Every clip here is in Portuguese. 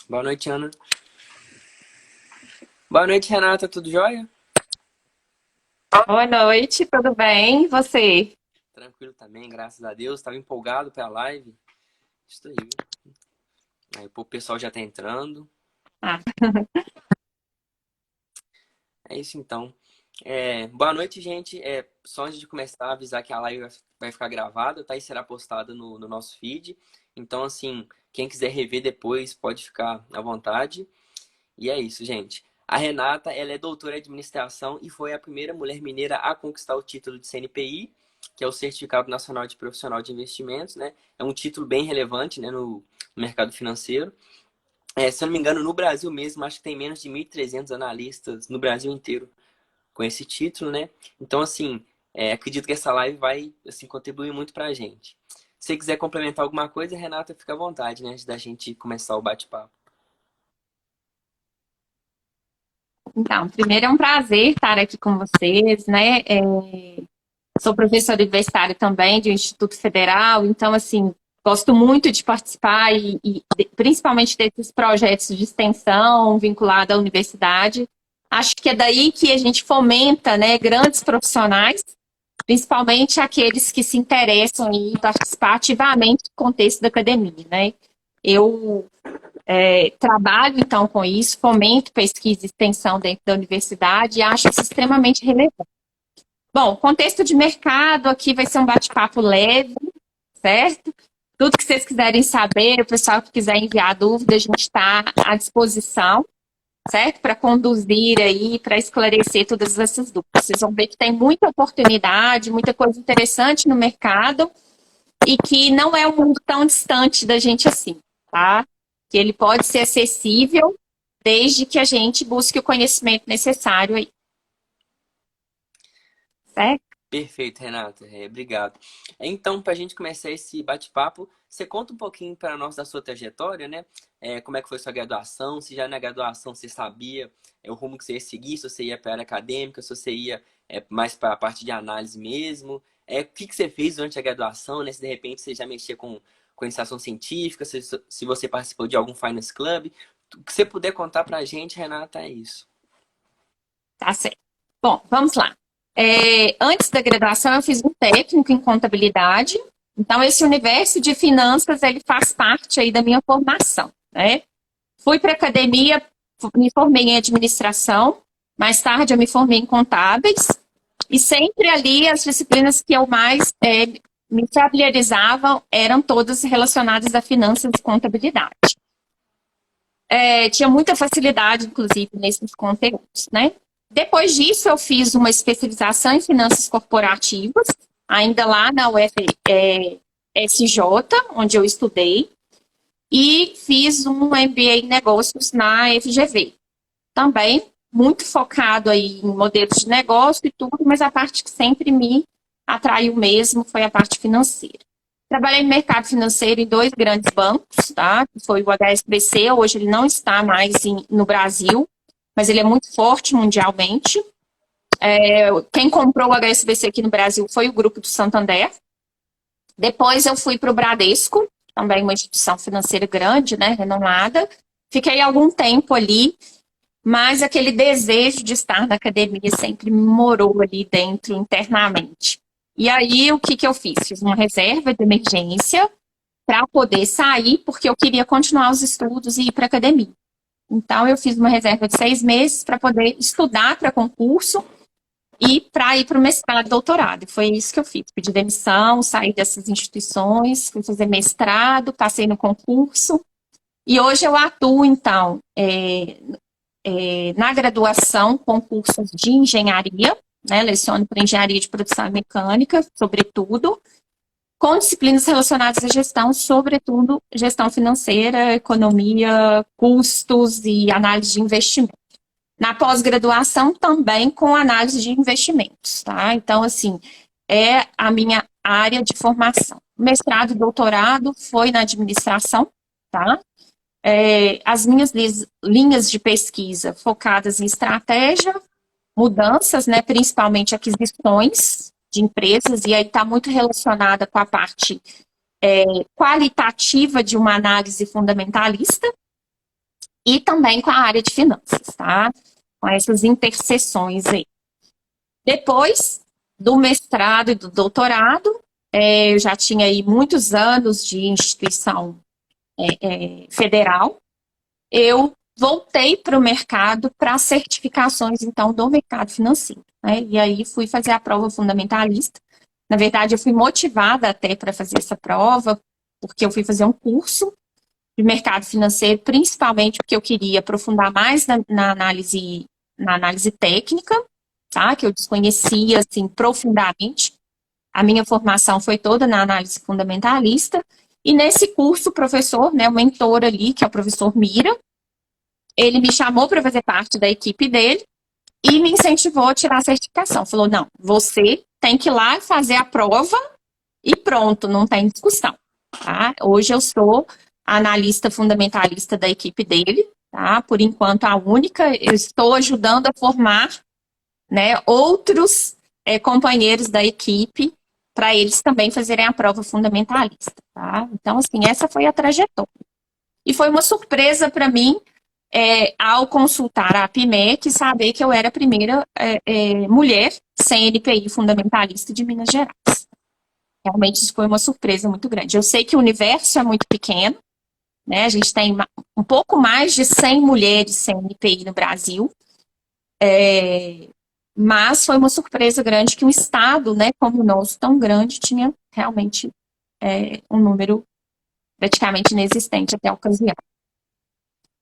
Boa noite, Ana. Boa noite, Renata. Tudo jóia? Boa noite, tudo bem? E você? Tranquilo também, graças a Deus. Estava empolgado pela live. Isso aí, viu? Aí, pô, o pessoal já tá entrando. Ah, É isso então. Boa noite, gente. Só antes de começar, avisar que a live vai ficar gravada, tá? E será postada no nosso feed. Então, assim, quem quiser rever depois pode ficar à vontade. E é isso, gente. A Renata, ela é doutora em administração e foi a primeira mulher mineira a conquistar o título de CNPI, que é o Certificado Nacional de Profissional de Investimentos, né? É um título bem relevante, né, no mercado financeiro. Se eu não me engano, no Brasil mesmo, acho que tem menos de 1.300 analistas no Brasil inteiro com esse título, né? Então, assim, acredito que essa live vai, assim, contribuir muito pra gente. Se você quiser complementar alguma coisa, Renata, fica à vontade, né, antes da gente começar o bate-papo. então, primeiro é um prazer estar aqui com vocês, né? Sou professora universitária também de um Instituto Federal, então, assim, gosto muito de participar principalmente desses projetos de extensão vinculada à universidade. Acho que é daí que a gente fomenta, né, grandes profissionais, principalmente aqueles que se interessam em participar ativamente do contexto da academia, né? Eu trabalho, então, com isso, fomento pesquisa e extensão dentro da universidade e acho isso extremamente relevante. Bom, contexto de mercado aqui vai ser um bate-papo leve, certo? Tudo que vocês quiserem saber, o pessoal que quiser enviar dúvida, a gente está à disposição, certo? Para conduzir aí, para esclarecer todas essas dúvidas. Vocês vão ver que tem muita oportunidade, muita coisa interessante no mercado e que não é um mundo tão distante da gente assim, tá? Que ele pode ser acessível desde que a gente busque o conhecimento necessário aí, certo? Perfeito, Renata. Obrigado. Então, para a gente começar esse bate-papo, você conta um pouquinho para nós da sua trajetória, né? Como é que foi sua graduação? Se já na graduação você sabia o rumo que você ia seguir, se você ia para a área acadêmica, se você ia mais para a parte de análise mesmo. O que você fez durante a graduação, né? Se de repente você já mexia com iniciação científica, se você participou de algum Finance Club. O que você puder contar para a gente, Renata, é isso. Tá certo. Bom, vamos lá. Antes da graduação, eu fiz um técnico em contabilidade. Então, esse universo de finanças, ele faz parte aí da minha formação, né? Fui para a academia, me formei em administração. Mais tarde, eu me formei em contábeis. E sempre ali, as disciplinas que eu mais me familiarizava eram todas relacionadas a finanças e contabilidade. Tinha muita facilidade, inclusive, nesses conteúdos, né? Depois disso, eu fiz uma especialização em finanças corporativas, ainda lá na UFSJ, onde eu estudei, e fiz um MBA em negócios na FGV. Também muito focado aí em modelos de negócio e tudo, mas a parte que sempre me atraiu mesmo foi a parte financeira. Trabalhei no mercado financeiro em dois grandes bancos, tá? Que foi o HSBC, hoje ele não está mais no Brasil, mas ele é muito forte mundialmente. Quem comprou o HSBC aqui no Brasil foi o Grupo do Santander. Depois eu fui para o Bradesco, também uma instituição financeira grande, né, renomada. Fiquei algum tempo ali, mas aquele desejo de estar na academia sempre morou ali dentro internamente. E aí, o que eu fiz? Fiz uma reserva de emergência para poder sair, porque eu queria continuar os estudos e ir para a academia. Então, eu fiz uma reserva de 6 meses para poder estudar para concurso e para ir para o mestrado e doutorado. E foi isso que eu fiz. Pedi demissão, saí dessas instituições, fui fazer mestrado, passei no concurso. E hoje eu atuo, então, na graduação com cursos de engenharia, né? Leciono para engenharia de produção mecânica, sobretudo, com disciplinas relacionadas à gestão, sobretudo gestão financeira, economia, custos e análise de investimento. Na pós-graduação, também com análise de investimentos, tá? Então, assim, é a minha área de formação. Mestrado e doutorado foi na administração, tá? As minhas linhas de pesquisa focadas em estratégia, mudanças, né, principalmente aquisições de empresas, e aí está muito relacionada com a parte qualitativa de uma análise fundamentalista, e também com a área de finanças, tá? Com essas interseções aí. Depois do mestrado e do doutorado, eu já tinha aí muitos anos de instituição federal, eu voltei para o mercado para certificações, então, do mercado financeiro, né? E aí fui fazer a prova fundamentalista. Na verdade, eu fui motivada até para fazer essa prova, porque eu fui fazer um curso de mercado financeiro, principalmente porque eu queria aprofundar mais na análise técnica, tá? Que eu desconhecia, assim, profundamente. A minha formação foi toda na análise fundamentalista. E nesse curso, o professor, né, o mentor ali, que é o professor Mira, ele me chamou para fazer parte da equipe dele e me incentivou a tirar a certificação. Falou, não, você tem que ir lá fazer a prova e pronto, não tem discussão. Tá? Hoje eu sou analista fundamentalista da equipe dele, tá? Por enquanto a única, eu estou ajudando a formar, né, outros companheiros da equipe para eles também fazerem a prova fundamentalista. Tá? Então, assim, essa foi a trajetória. E foi uma surpresa para mim, ao consultar a APMEC, saber que eu era a primeira mulher CNPI fundamentalista de Minas Gerais. Realmente isso foi uma surpresa muito grande. Eu sei que o universo é muito pequeno, né? A gente tem um pouco mais de 100 mulheres CNPI no Brasil, mas foi uma surpresa grande que um estado, né, como o nosso, tão grande, tinha realmente um número praticamente inexistente até a ocasião.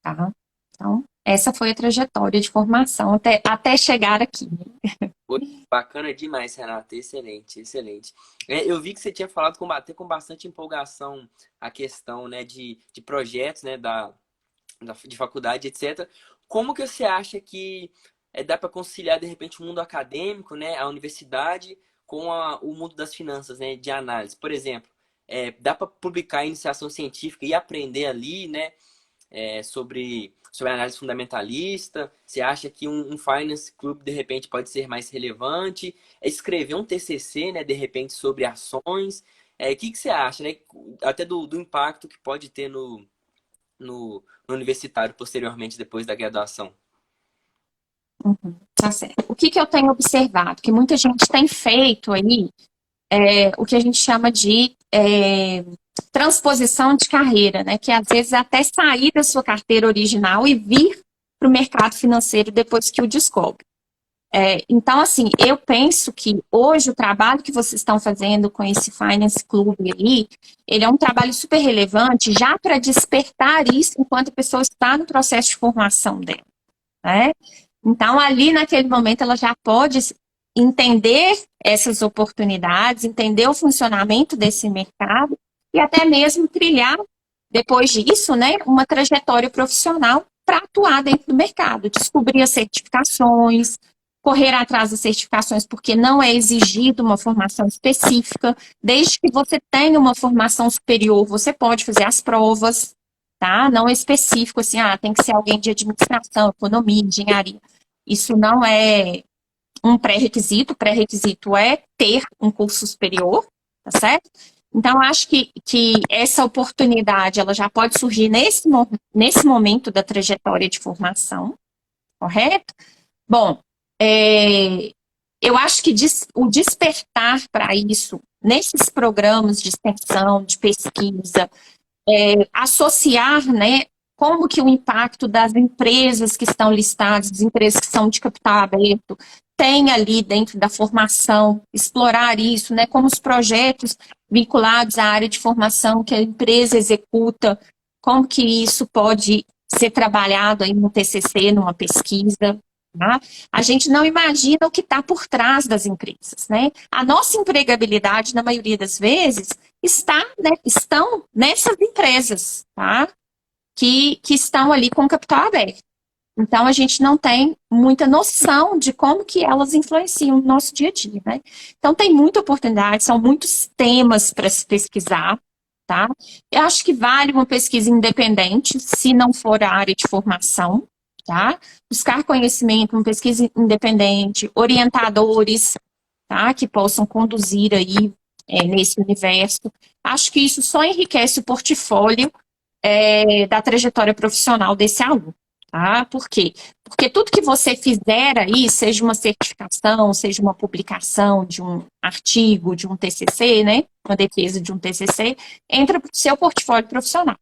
Tá? Então, essa foi a trajetória de formação até chegar aqui. Foi bacana demais, Renata. Excelente, excelente. Eu vi que você tinha falado combater com bastante empolgação a questão, né, de projetos, né, de faculdade, etc. Como que você acha que dá para conciliar, de repente, o mundo acadêmico, né, a universidade, com o mundo das finanças, né, de análise? Por exemplo, dá para publicar iniciação científica e aprender ali, né, sobre análise fundamentalista? Você acha que um Finance Club, de repente, pode ser mais relevante? Escrever um TCC, né, de repente, sobre ações? O que você acha, né? Até do impacto que pode ter no universitário posteriormente, depois da graduação. Uhum, tá certo. O que eu tenho observado? Que muita gente tem feito aí o que a gente chama de transposição de carreira, né? Que às vezes até sair da sua carteira original e vir para o mercado financeiro depois que o descobre. Então, assim, eu penso que hoje o trabalho que vocês estão fazendo com esse Finance Club aí, ele é um trabalho super relevante já para despertar isso enquanto a pessoa está no processo de formação dela, né? Então, ali naquele momento, ela já pode entender essas oportunidades, entender o funcionamento desse mercado e até mesmo trilhar, depois disso, né, uma trajetória profissional para atuar dentro do mercado, descobrir as certificações, correr atrás das certificações, porque não é exigido uma formação específica. Desde que você tenha uma formação superior, você pode fazer as provas, tá? Não é específico assim, tem que ser alguém de administração, economia, engenharia. Isso não é um pré-requisito. O pré-requisito é ter um curso superior, tá certo? Então, acho que essa oportunidade ela já pode surgir nesse momento da trajetória de formação, correto? Bom, eu acho que o despertar para isso, nesses programas de extensão, de pesquisa, associar, né, como que o impacto das empresas que estão listadas, as empresas que são de capital aberto, tem ali dentro da formação, explorar isso, né, como os projetos vinculados à área de formação que a empresa executa, como que isso pode ser trabalhado aí no TCC, numa pesquisa. Tá? A gente não imagina o que está por trás das empresas, né? A nossa empregabilidade, na maioria das vezes, estão nessas empresas, tá? Que estão ali com capital aberto. Então, a gente não tem muita noção de como que elas influenciam no nosso dia a dia, né? Então, tem muita oportunidade, são muitos temas para se pesquisar, tá? Eu acho que vale uma pesquisa independente, se não for a área de formação, tá? Buscar conhecimento, uma pesquisa independente, orientadores, tá? Que possam conduzir aí nesse universo. Acho que isso só enriquece o portfólio da trajetória profissional desse aluno. Tá? Por quê? Porque tudo que você fizer aí, seja uma certificação, seja uma publicação de um artigo, de um TCC, né? Uma defesa de um TCC, entra para o seu portfólio profissional.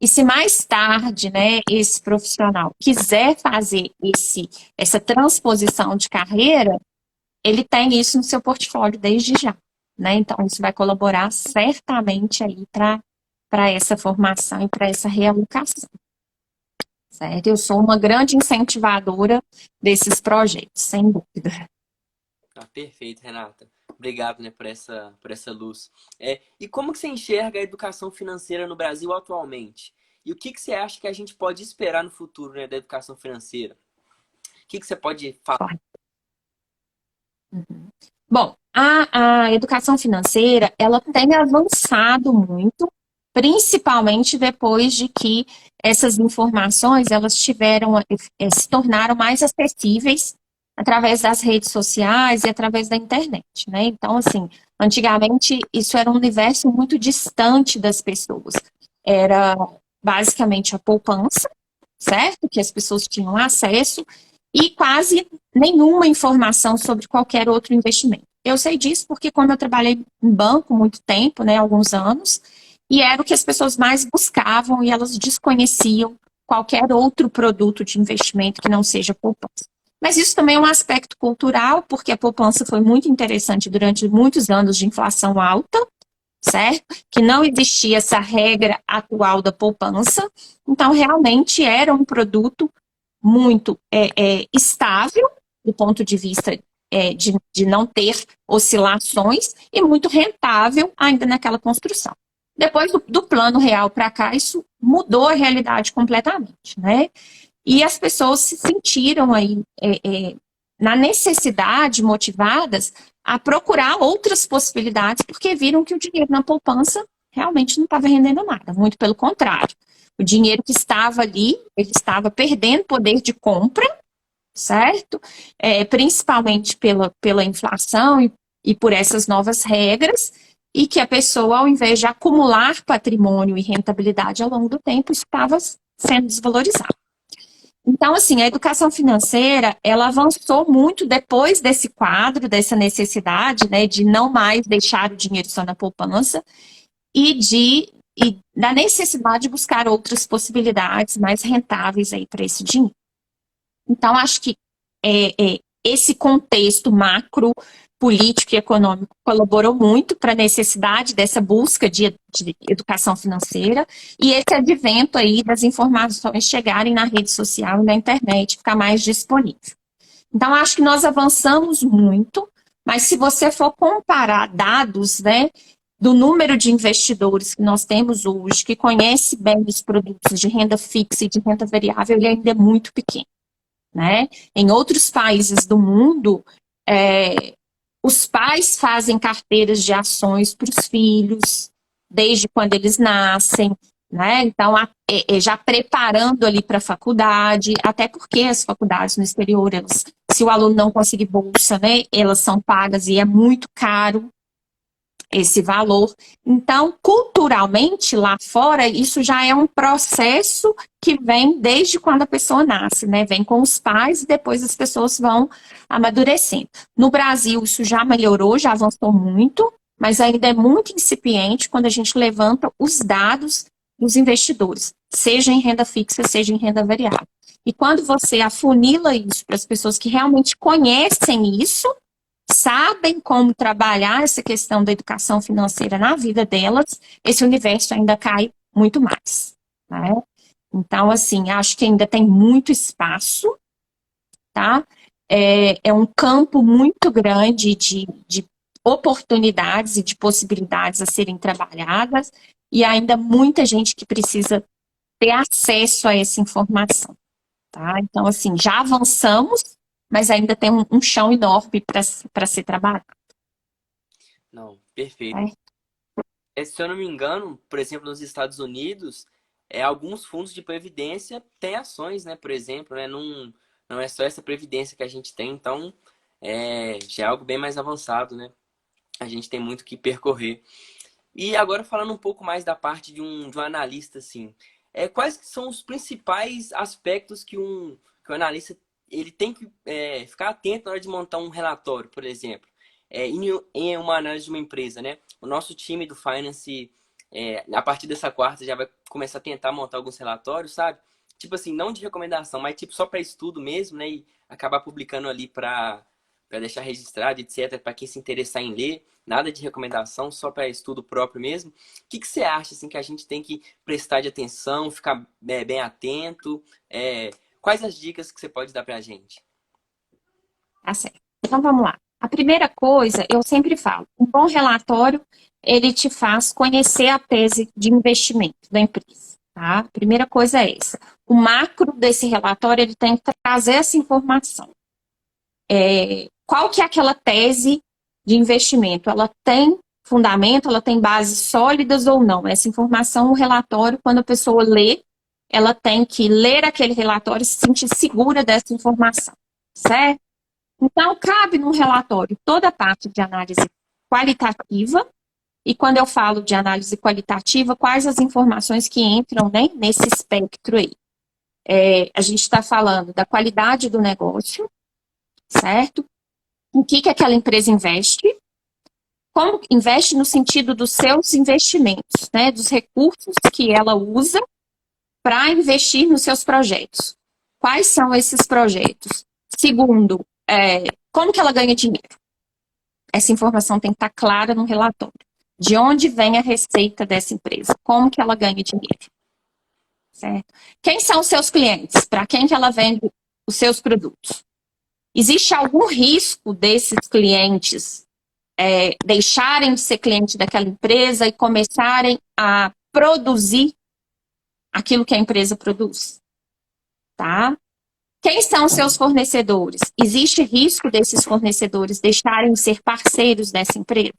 E se mais tarde, né, esse profissional quiser fazer essa transposição de carreira, ele tem isso no seu portfólio desde já, né? Então, isso vai colaborar certamente aí para essa formação e para essa realocação, certo? Eu sou uma grande incentivadora desses projetos, sem dúvida. Ah, perfeito, Renata. Obrigado, né, por essa luz. E como que você enxerga a educação financeira no Brasil atualmente? E o que que você acha que a gente pode esperar no futuro, né, da educação financeira? O que que você pode falar? Bom, a educação financeira, ela tem avançado muito, principalmente depois de que essas informações, elas se tornaram mais acessíveis através das redes sociais e através da internet, né? Então, assim, antigamente isso era um universo muito distante das pessoas. Era basicamente a poupança, certo? Que as pessoas tinham acesso e quase nenhuma informação sobre qualquer outro investimento. Eu sei disso porque quando eu trabalhei em banco muito tempo, né, alguns anos, e era o que as pessoas mais buscavam e elas desconheciam qualquer outro produto de investimento que não seja poupança. Mas isso também é um aspecto cultural, porque a poupança foi muito interessante durante muitos anos de inflação alta, certo? Que não existia essa regra atual da poupança. Então, realmente era um produto muito estável, do ponto de vista de não ter oscilações, e muito rentável ainda naquela construção. Depois do plano real para cá, isso mudou a realidade completamente, né? E as pessoas se sentiram aí na necessidade, motivadas a procurar outras possibilidades, porque viram que o dinheiro na poupança realmente não estava rendendo nada, muito pelo contrário. O dinheiro que estava ali, ele estava perdendo poder de compra, certo? Principalmente pela inflação e por essas novas regras, e que a pessoa, ao invés de acumular patrimônio e rentabilidade ao longo do tempo, estava sendo desvalorizado. Então, assim, a educação financeira, ela avançou muito depois desse quadro, dessa necessidade, né, de não mais deixar o dinheiro só na poupança e da necessidade de buscar outras possibilidades mais rentáveis aí para esse dinheiro. Então, acho que esse contexto macro, político e econômico colaborou muito para a necessidade dessa busca de educação financeira e esse advento aí das informações chegarem na rede social e na internet, ficar mais disponível. Então, acho que nós avançamos muito, mas se você for comparar dados, né, do número de investidores que nós temos hoje, que conhece bem os produtos de renda fixa e de renda variável, ele ainda é muito pequeno, né? Em outros países do mundo, os pais fazem carteiras de ações para os filhos, desde quando eles nascem, né? Então, já preparando ali para a faculdade, até porque as faculdades no exterior, se o aluno não conseguir bolsa, né, elas são pagas e é muito caro esse valor. Então, culturalmente, lá fora, isso já é um processo que vem desde quando a pessoa nasce, né? Vem com os pais e depois as pessoas vão amadurecendo. No Brasil, isso já melhorou, já avançou muito, mas ainda é muito incipiente quando a gente levanta os dados dos investidores, seja em renda fixa, seja em renda variável. E quando você afunila isso para as pessoas que realmente conhecem isso, sabem como trabalhar essa questão da educação financeira na vida delas, esse universo ainda cai muito mais, né? Então, assim, acho que ainda tem muito espaço, tá? É um campo muito grande de oportunidades e de possibilidades a serem trabalhadas, e ainda muita gente que precisa ter acesso a essa informação, tá? Então, assim, já avançamos, mas ainda tem um chão enorme para ser trabalhado. Não, perfeito. Né? Se eu não me engano, por exemplo, nos Estados Unidos, alguns fundos de previdência têm ações, né? Por exemplo, né? Não é só essa previdência que a gente tem, então já é algo bem mais avançado, né? A gente tem muito que percorrer. E agora falando um pouco mais da parte de um analista, assim, quais que são os principais aspectos que um analista ele tem que ficar atento na hora de montar um relatório, por exemplo, em uma análise de uma empresa, né? O nosso time do Finance, a partir dessa quarta, já vai começar a tentar montar alguns relatórios, sabe? Tipo assim, não de recomendação, mas tipo só para estudo mesmo, né? E acabar publicando ali para deixar registrado, etc., para quem se interessar em ler. Nada de recomendação, só para estudo próprio mesmo. O que que você acha assim que a gente tem que prestar de atenção, ficar bem atento? Quais as dicas que você pode dar para a gente? Tá certo. Então vamos lá. A primeira coisa, eu sempre falo, um bom relatório, ele te faz conhecer a tese de investimento da empresa, tá? A primeira coisa é essa. O macro desse relatório, ele tem que trazer essa informação. Qual que é aquela tese de investimento? Ela tem fundamento, ela tem bases sólidas ou não? Essa informação, o relatório, quando a pessoa lê, ela tem que ler aquele relatório e se sentir segura dessa informação, certo? Então, cabe no relatório toda a parte de análise qualitativa, e quando eu falo de análise qualitativa, quais as informações que entram, né, nesse espectro aí? A gente está falando da qualidade do negócio, certo? O que aquela empresa investe, como investe no sentido dos seus investimentos, né, dos recursos que ela usa para investir nos seus projetos. Quais são esses projetos? Segundo, como que ela ganha dinheiro? Essa informação tem que estar clara no relatório. De onde vem a receita dessa empresa? Como que ela ganha dinheiro? Certo? Quem são os seus clientes? Para quem que ela vende os seus produtos? Existe algum risco desses clientes deixarem de ser cliente daquela empresa e começarem a produzir aquilo que a empresa produz? Tá? Quem são os seus fornecedores? Existe risco desses fornecedores deixarem de ser parceiros dessa empresa?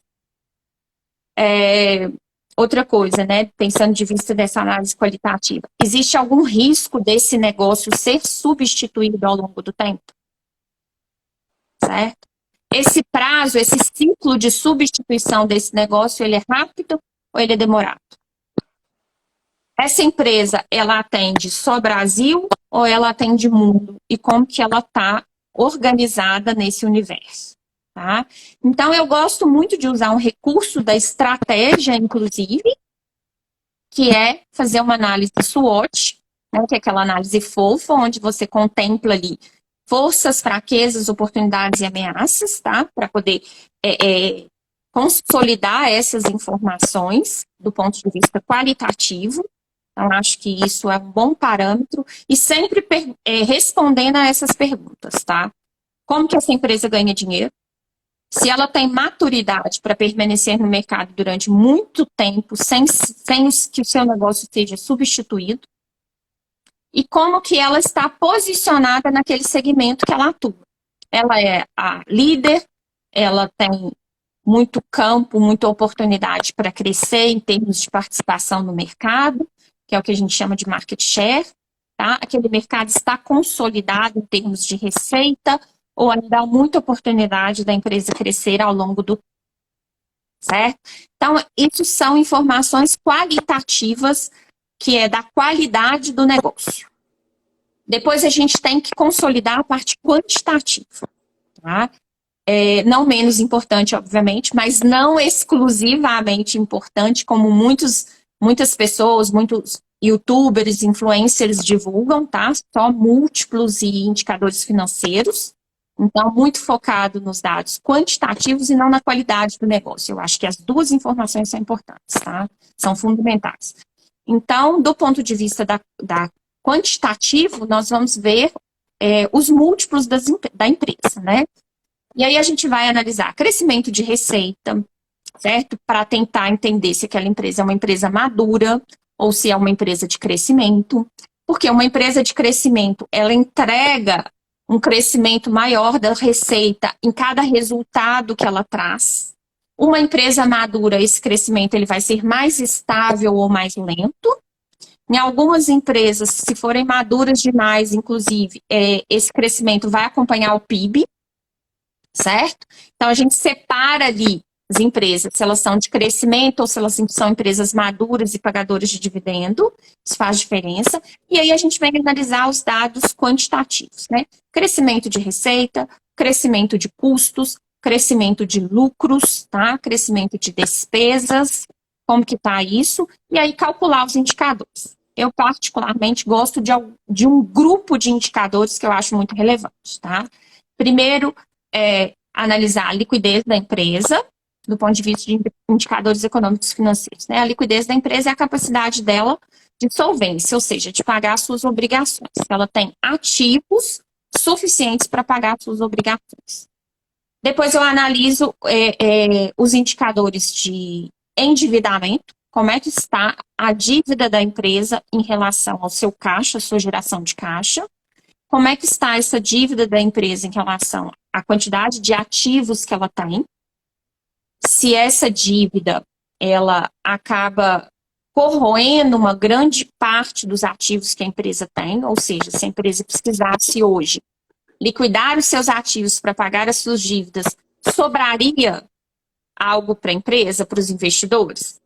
Outra coisa, né? Pensando de vista dessa análise qualitativa, existe algum risco desse negócio ser substituído ao longo do tempo? Certo? Esse prazo, esse ciclo de substituição desse negócio, ele é rápido ou ele é demorado? Essa empresa, ela atende só Brasil ou ela atende mundo? E como que ela está organizada nesse universo? Tá? Então, eu gosto muito de usar um recurso da estratégia, inclusive, que é fazer uma análise SWOT, né, que é aquela análise fofa, onde você contempla ali forças, fraquezas, oportunidades e ameaças, tá? Para poder consolidar essas informações do ponto de vista qualitativo. Então, acho que isso é um bom parâmetro e sempre respondendo a essas perguntas, tá? Como que essa empresa ganha dinheiro? Se ela tem maturidade para permanecer no mercado durante muito tempo, sem que o seu negócio seja substituído, e como que ela está posicionada naquele segmento que ela atua. Ela é a líder, ela tem muito campo, muita oportunidade para crescer em termos de participação no mercado, que é o que a gente chama de market share, tá? Aquele mercado está consolidado em termos de receita, ou ainda há muita oportunidade da empresa crescer ao longo do tempo, certo? Então, isso são informações qualitativas, que é da qualidade do negócio. Depois a gente tem que consolidar a parte quantitativa, tá? Não menos importante, obviamente, mas não exclusivamente importante, como muitas pessoas, muitos youtubers, influencers divulgam, tá? Só múltiplos e indicadores financeiros. Então, muito focado nos dados quantitativos e não na qualidade do negócio. Eu acho que as duas informações são importantes, tá? São fundamentais. Então, do ponto de vista da quantitativo, nós vamos ver os múltiplos da empresa, né? E aí a gente vai analisar crescimento de receita, certo? Para tentar entender se aquela empresa é uma empresa madura ou se é uma empresa de crescimento. Porque uma empresa de crescimento, ela entrega um crescimento maior da receita em cada resultado que ela traz. Uma empresa madura, esse crescimento ele vai ser mais estável ou mais lento. Em algumas empresas, se forem maduras demais, inclusive, esse crescimento vai acompanhar o PIB, certo? Então, a gente separa ali as empresas, se elas são de crescimento ou se elas são empresas maduras e pagadoras de dividendo, isso faz diferença. E aí a gente vai analisar os dados quantitativos, né? Crescimento de receita, crescimento de custos, crescimento de lucros, tá? Crescimento de despesas, como que tá isso, e aí calcular os indicadores. Eu particularmente gosto de um grupo de indicadores que eu acho muito relevante, tá? Primeiro, analisar a liquidez da empresa, do ponto de vista de indicadores econômicos e financeiros, né? A liquidez da empresa é a capacidade dela de solvência, ou seja, de pagar as suas obrigações. Ela tem ativos suficientes para pagar as suas obrigações. Depois eu analiso os indicadores de endividamento, como é que está a dívida da empresa em relação ao seu caixa, sua geração de caixa, como é que está essa dívida da empresa em relação à quantidade de ativos que ela tem, se essa dívida ela acaba corroendo uma grande parte dos ativos que a empresa tem, ou seja, se a empresa precisasse hoje liquidar os seus ativos para pagar as suas dívidas, sobraria algo para a empresa, para os investidores?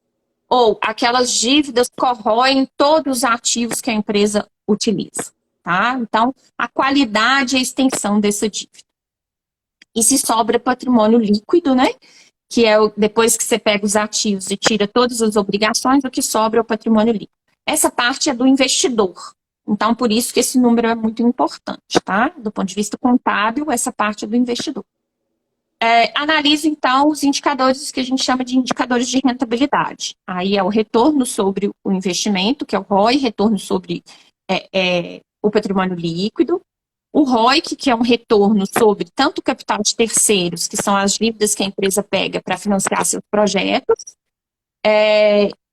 Ou aquelas dívidas corroem todos os ativos que a empresa utiliza, tá? Então, a qualidade e a extensão dessa dívida. E se sobra patrimônio líquido, né? Que é depois que você pega os ativos e tira todas as obrigações, o que sobra é o patrimônio líquido. Essa parte é do investidor. Então, por isso que esse número é muito importante, tá? Do ponto de vista contábil, essa parte é do investidor. Analise, então, os indicadores que a gente chama de indicadores de rentabilidade. Aí é o retorno sobre o investimento, que é o ROI, retorno sobre o patrimônio líquido. O ROIC, que é um retorno sobre tanto o capital de terceiros, que são as dívidas que a empresa pega para financiar seus projetos,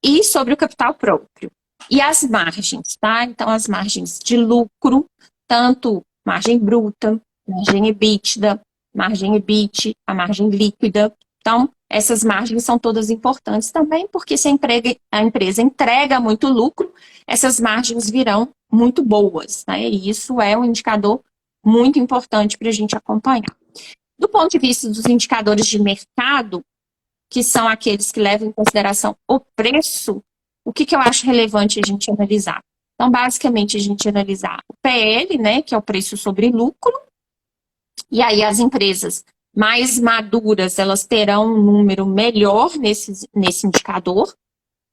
e sobre o capital próprio. E as margens, tá? Então, as margens de lucro, tanto margem bruta, margem EBITDA, margem EBIT, a margem líquida. Então, essas margens são todas importantes também, porque se a empresa entrega muito lucro, essas margens virão muito boas, né? E isso é um indicador muito importante para a gente acompanhar. Do ponto de vista dos indicadores de mercado, que são aqueles que levam em consideração o preço, o que eu acho relevante a gente analisar? Então, basicamente, a gente analisar o PL, né, que é o preço sobre lucro, e aí as empresas mais maduras, elas terão um número melhor nesse indicador,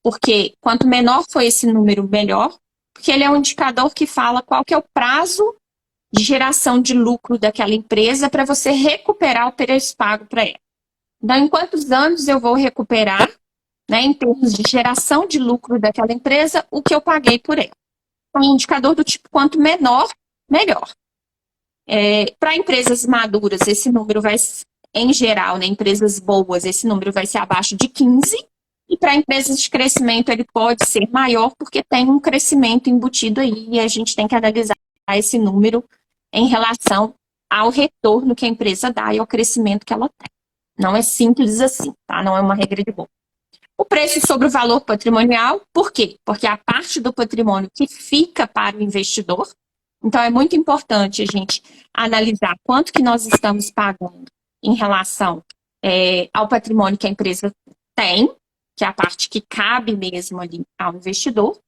porque quanto menor for esse número, melhor, porque ele é um indicador que fala qual que é o prazo de geração de lucro daquela empresa para você recuperar o preço pago para ela. Então, em quantos anos eu vou recuperar, né, em termos de geração de lucro daquela empresa, o que eu paguei por ela. Então, um indicador do tipo quanto menor, melhor. Para empresas maduras, esse número vai, em geral, né, empresas boas, esse número vai ser abaixo de 15, e para empresas de crescimento ele pode ser maior, porque tem um crescimento embutido aí, e a gente tem que analisar esse número em relação ao retorno que a empresa dá e ao crescimento que ela tem. Não é simples assim, tá? Não é uma regra de bolo. O preço sobre o valor patrimonial, por quê? Porque a parte do patrimônio que fica para o investidor. Então, é muito importante a gente analisar quanto que nós estamos pagando em relação ao patrimônio que a empresa tem, que é a parte que cabe mesmo ali ao investidor.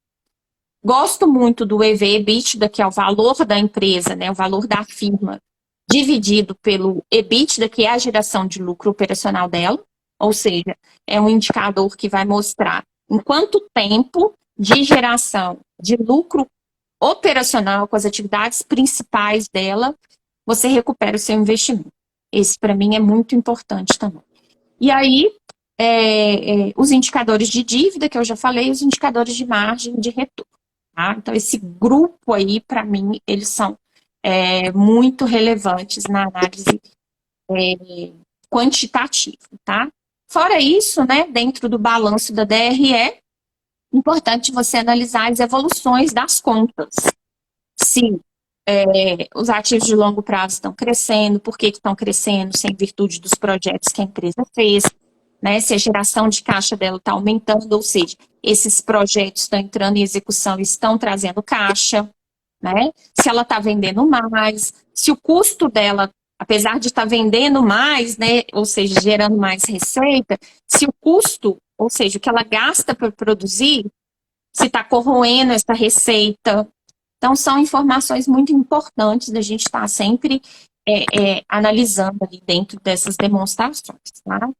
Gosto muito do EV/EBITDA, que é o valor da empresa, né, o valor da firma, dividido pelo EBITDA, que é a geração de lucro operacional dela. Ou seja, é um indicador que vai mostrar em quanto tempo de geração de lucro operacional com as atividades principais dela, você recupera o seu investimento. Esse, para mim, é muito importante também. E aí, os indicadores de dívida, que eu já falei, os indicadores de margem de retorno. Tá? Então, esse grupo aí, para mim, eles são muito relevantes na análise quantitativa, tá? Fora isso, né, dentro do balanço da DRE, importante você analisar as evoluções das contas. Se os ativos de longo prazo estão crescendo, por que estão crescendo, se é em virtude dos projetos que a empresa fez, né, se a geração de caixa dela está aumentando, ou seja, esses projetos estão entrando em execução e estão trazendo caixa, né, se ela está vendendo mais, se o custo dela, apesar de estar vendendo mais, né, ou seja, gerando mais receita, se o custo, ou seja, o que ela gasta para produzir, se está corroendo essa receita. Então, são informações muito importantes da gente estar sempre analisando ali dentro dessas demonstrações, tá?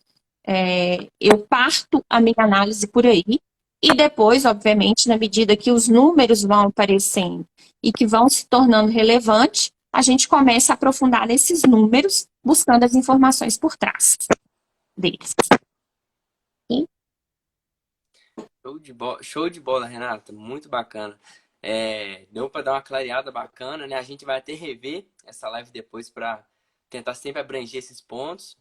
Eu parto a minha análise por aí, e depois, obviamente, na medida que os números vão aparecendo e que vão se tornando relevantes, a gente começa a aprofundar nesses números, buscando as informações por trás deles. Okay? Show de bola, Renata. Muito bacana. Deu para dar uma clareada bacana, né? A gente vai até rever essa live depois para tentar sempre abranger esses pontos.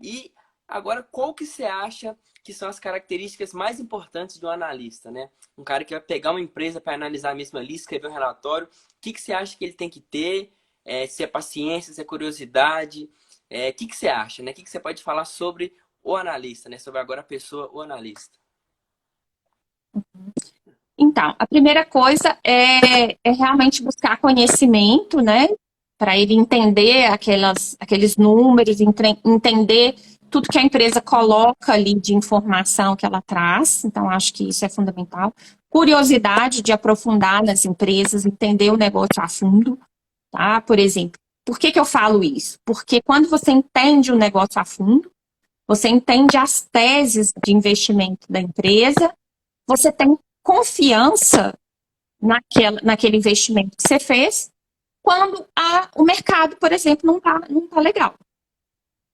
E agora, qual que você acha que são as características mais importantes do analista, né? Um cara que vai pegar uma empresa para analisar a mesma ali, escrever um relatório, o que você acha que ele tem que ter? Se é paciência, se é curiosidade, o que você acha, né? O que você pode falar sobre o analista, né? Sobre agora a pessoa, o analista. Então, a primeira coisa é realmente buscar conhecimento, né? Para ele entender aqueles números, entender tudo que a empresa coloca ali de informação que ela traz. Então, acho que isso é fundamental. Curiosidade de aprofundar nas empresas, entender o negócio a fundo, tá? Por exemplo, por que eu falo isso? Porque quando você entende o negócio a fundo, você entende as teses de investimento da empresa, você tem confiança naquele investimento que você fez, quando o mercado, por exemplo, não tá legal.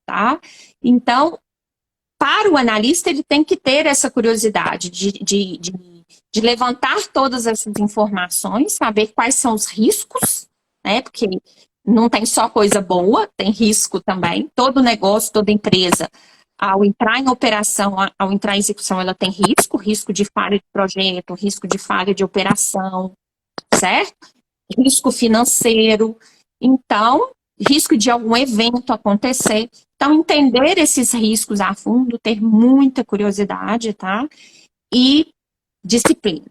Tá? Então, para o analista, ele tem que ter essa curiosidade de levantar todas essas informações, saber quais são os riscos, né? Porque não tem só coisa boa, tem risco também. Todo negócio, toda empresa, ao entrar em operação, ao entrar em execução, ela tem risco de falha de projeto, risco de falha de operação, certo? Risco financeiro. Então, risco de algum evento acontecer. Então, entender esses riscos a fundo, ter muita curiosidade, tá? E disciplina.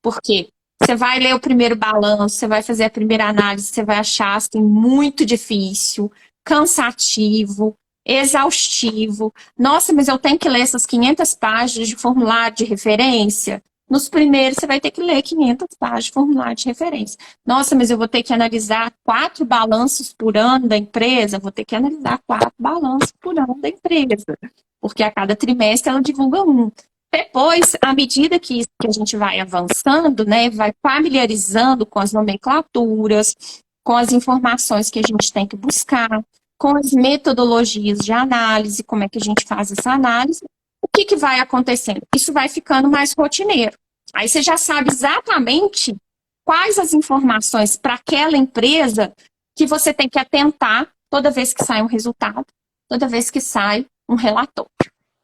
Porque você vai ler o primeiro balanço, você vai fazer a primeira análise, você vai achar assim, muito difícil, cansativo, exaustivo. Nossa, mas eu tenho que ler essas 500 páginas de formulário de referência? Nos primeiros, você vai ter que ler 500 páginas de formulário de referência. Nossa, mas eu vou ter que analisar 4 balanços por ano da empresa? Vou ter que analisar 4 balanços por ano da empresa. Porque a cada trimestre ela divulga um. Depois, à medida que a gente vai avançando, né, vai familiarizando com as nomenclaturas, com as informações que a gente tem que buscar, com as metodologias de análise, como é que a gente faz essa análise, o que vai acontecendo? Isso vai ficando mais rotineiro. Aí você já sabe exatamente quais as informações para aquela empresa que você tem que atentar toda vez que sai um resultado, toda vez que sai um relatório.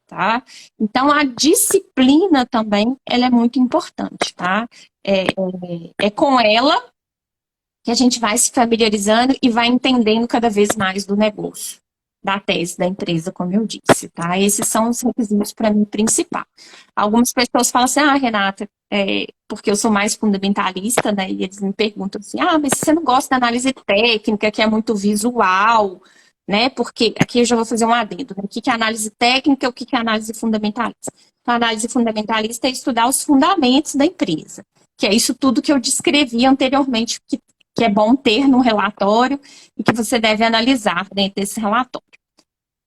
Tá? Então, a disciplina também, ela é muito importante, tá? É com ela que a gente vai se familiarizando e vai entendendo cada vez mais do negócio, da tese da empresa, como eu disse, tá? Esses são os requisitos para mim principal. Algumas pessoas falam assim, Renata, porque eu sou mais fundamentalista, né? E eles me perguntam assim, mas você não gosta da análise técnica, que é muito visual, né? Porque aqui eu já vou fazer um adendo, né? O que é análise técnica e o que é análise fundamentalista? Então, a análise fundamentalista é estudar os fundamentos da empresa, que é isso tudo que eu descrevi anteriormente, que é bom ter no relatório e que você deve analisar dentro desse relatório.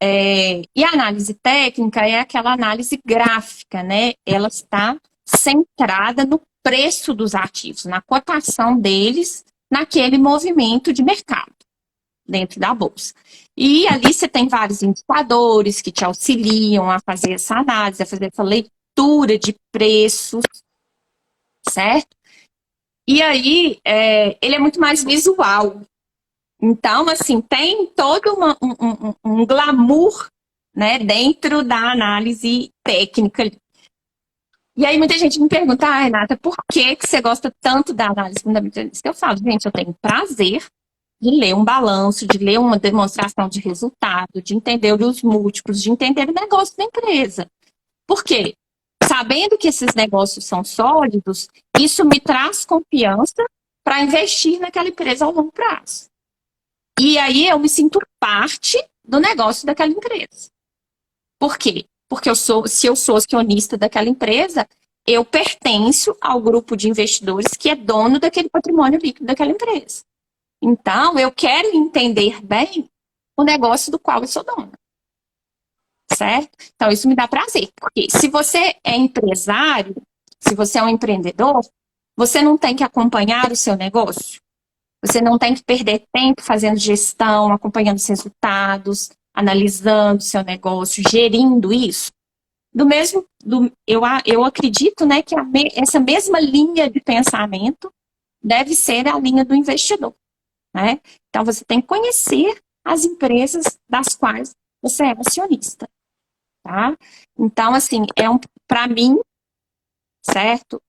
E a análise técnica é aquela análise gráfica, né? Ela está centrada no preço dos ativos, na cotação deles, naquele movimento de mercado dentro da bolsa. E ali você tem vários indicadores que te auxiliam a fazer essa análise, a fazer essa leitura de preços, certo? E aí, ele é muito mais visual. Então, assim, tem todo um glamour, né, dentro da análise técnica. E aí muita gente me pergunta, Renata, por que você gosta tanto da análise fundamentalista? Eu falo, gente, eu tenho prazer de ler um balanço, de ler uma demonstração de resultado, de entender os múltiplos, de entender o negócio da empresa. Por quê? Sabendo que esses negócios são sólidos, isso me traz confiança para investir naquela empresa ao longo prazo. E aí eu me sinto parte do negócio daquela empresa. Por quê? Porque se eu sou acionista daquela empresa, eu pertenço ao grupo de investidores que é dono daquele patrimônio líquido daquela empresa. Então, eu quero entender bem o negócio do qual eu sou dona. Certo? Então, isso me dá prazer. Porque se você é empresário, se você é um empreendedor, você não tem que acompanhar o seu negócio. Você não tem que perder tempo fazendo gestão, acompanhando os resultados, analisando o seu negócio, gerindo isso. Eu acredito, né, que essa mesma linha de pensamento deve ser a linha do investidor. Né? Então, você tem que conhecer as empresas das quais você é acionista. Tá? Então, assim, para mim, certo?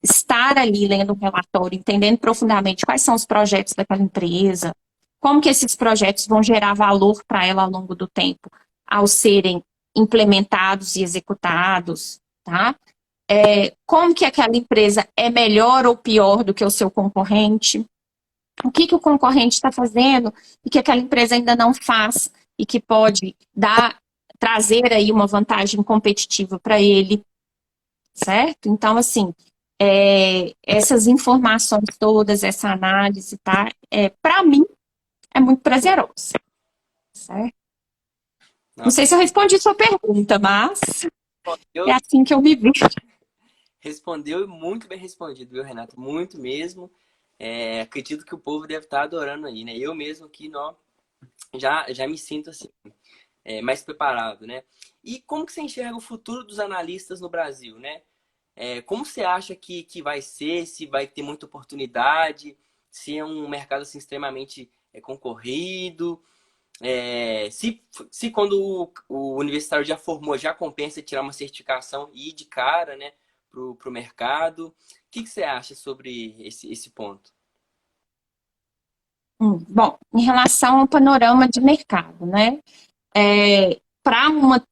Estar ali lendo um relatório, entendendo profundamente quais são os projetos daquela empresa, como que esses projetos vão gerar valor para ela ao longo do tempo, ao serem implementados e executados, tá? Como que aquela empresa é melhor ou pior do que o seu concorrente, o que o concorrente está fazendo e que aquela empresa ainda não faz e que pode trazer aí uma vantagem competitiva para ele, certo? Então, assim, essas informações todas, essa análise, tá? Para mim, é muito prazeroso, certo? Não sei se eu respondi sua pergunta, mas é assim que eu me vejo. Respondeu muito bem respondido, viu, Renato? Muito mesmo. Acredito que o povo deve estar adorando aí, né? Eu mesmo aqui, já me sinto assim, mais preparado, né? E como que você enxerga o futuro dos analistas no Brasil, né? Como você acha que vai ser? Se vai ter muita oportunidade? Se é um mercado assim, extremamente concorrido? Se quando o universitário já formou, já compensa tirar uma certificação e ir de cara, né, pro mercado? O que você acha sobre esse ponto? Bom, em relação ao panorama de mercado, né?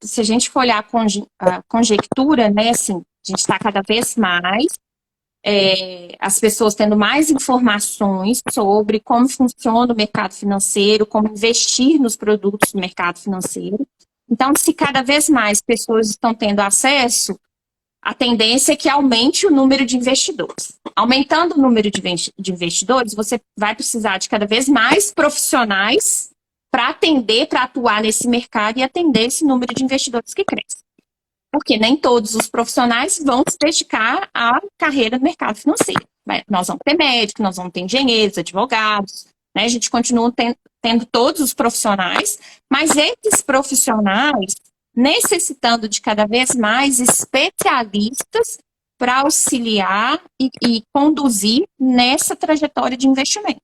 Se a gente for olhar a conjectura, né, assim, a gente está cada vez mais as pessoas tendo mais informações sobre como funciona o mercado financeiro, como investir nos produtos do mercado financeiro. Então, se cada vez mais pessoas estão tendo acesso, a tendência é que aumente o número de investidores. Aumentando o número de investidores, você vai precisar de cada vez mais profissionais para atuar nesse mercado e atender esse número de investidores que cresce. Porque nem todos os profissionais vão se dedicar à carreira no mercado financeiro. Nós vamos ter médicos, nós vamos ter engenheiros, advogados, né? A gente continua tendo todos os profissionais, mas esses profissionais necessitando de cada vez mais especialistas para auxiliar e conduzir nessa trajetória de investimento.